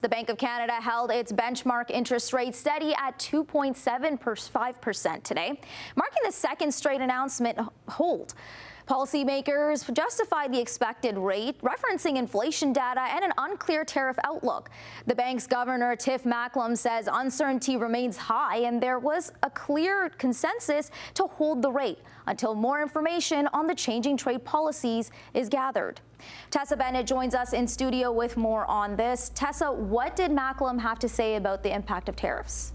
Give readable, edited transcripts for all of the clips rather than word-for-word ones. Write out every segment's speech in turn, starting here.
The Bank of Canada held its benchmark interest rate steady at 2.75% today, marking the second straight announcement hold. Policymakers justified the expected rate, referencing inflation data and an unclear tariff outlook. The bank's governor, Tiff Macklem, says uncertainty remains high and there was a clear consensus to hold the rate until more information on the changing trade policies is gathered. Tessa Bennett joins us in studio with more on this. Tessa, what did Macklem have to say about the impact of tariffs?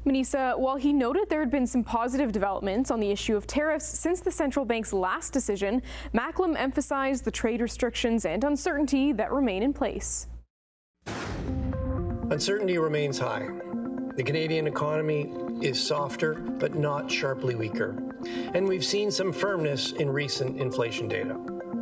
Manisa, while he noted there had been some positive developments on the issue of tariffs since the central bank's last decision, Macklem emphasized the trade restrictions and uncertainty that remain in place. Uncertainty remains high. The Canadian economy is softer, but not sharply weaker. And we've seen some firmness in recent inflation data.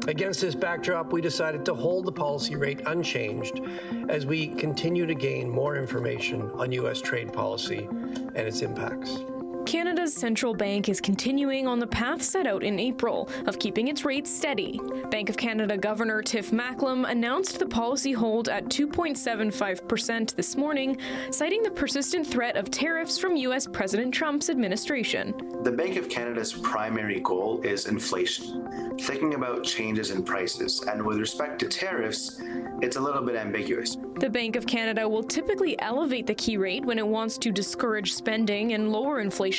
Against this backdrop, we decided to hold the policy rate unchanged as we continue to gain more information on U.S. trade policy and its impacts. Canada's central bank is continuing on the path set out in April of keeping its rates steady. Bank of Canada Governor Tiff Macklem announced the policy hold at 2.75% this morning, citing the persistent threat of tariffs from U.S. President Trump's administration. The Bank of Canada's primary goal is inflation, thinking about changes in prices, and with respect to tariffs, it's a little bit ambiguous. The Bank of Canada will typically elevate the key rate when it wants to discourage spending and lower inflation,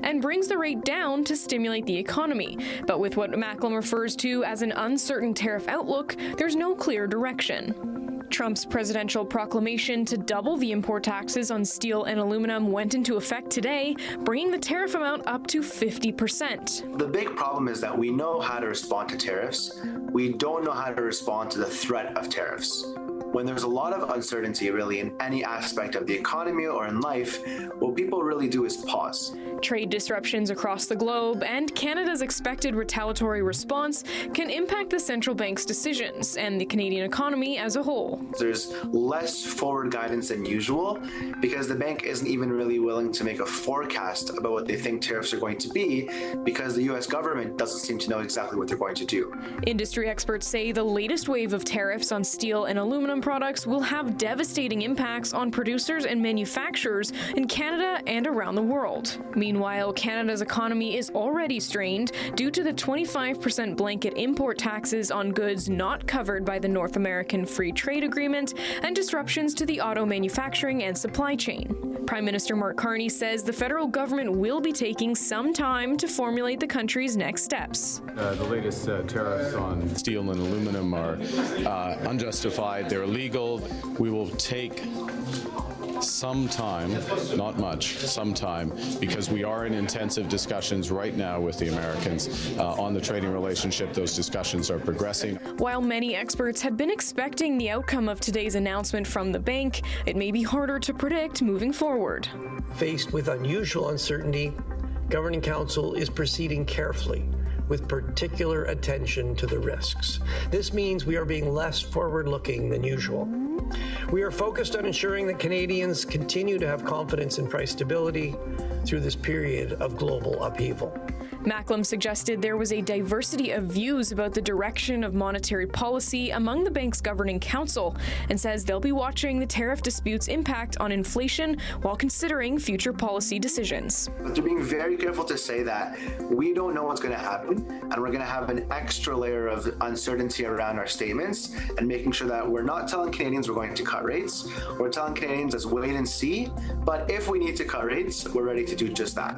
and brings the rate down to stimulate the economy. But with what Macklem refers to as an uncertain tariff outlook, there's no clear direction. Trump's presidential proclamation to double the import taxes on steel and aluminum went into effect today, bringing the tariff amount up to 50%. The big problem is that we know how to respond to tariffs. We don't know how to respond to the threat of tariffs. When there's a lot of uncertainty really in any aspect of the economy or in life, what people really do is pause. Trade disruptions across the globe and Canada's expected retaliatory response can impact the central bank's decisions and the Canadian economy as a whole. There's less forward guidance than usual because the bank isn't even really willing to make a forecast about what they think tariffs are going to be because the U.S. government doesn't seem to know exactly what they're going to do. Industry experts say the latest wave of tariffs on steel and aluminum products will have devastating impacts on producers and manufacturers in Canada and around the world. Meanwhile, Canada's economy is already strained due to the 25% blanket import taxes on goods not covered by the North American Free Trade Agreement and disruptions to the auto manufacturing and supply chain. Prime Minister Mark Carney says the federal government will be taking some time to formulate the country's next steps. The latest tariffs on steel and aluminum are unjustified. They're illegal. We will take some time, not much, some time, because we are in intensive discussions right now with the Americans on the trading relationship. Those discussions are progressing. While many experts had been expecting the outcome of today's announcement from the bank, it may be harder to predict moving forward. Faced with unusual uncertainty, Governing Council is proceeding carefully with particular attention to the risks. This means we are being less forward-looking than usual. We are focused on ensuring that Canadians continue to have confidence in price stability through this period of global upheaval. Macklem suggested there was a diversity of views about the direction of monetary policy among the bank's governing council and says they'll be watching the tariff dispute's impact on inflation while considering future policy decisions. But they're being very careful to say that we don't know what's going to happen and we're going to have an extra layer of uncertainty around our statements and making sure that we're not telling Canadians we're going to cut rates. We're telling Canadians let's wait and see, but if we need to cut rates, we're ready to do just that.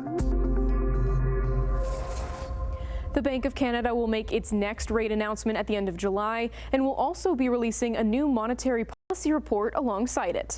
The Bank of Canada will make its next rate announcement at the end of July and will also be releasing a new monetary policy report alongside it.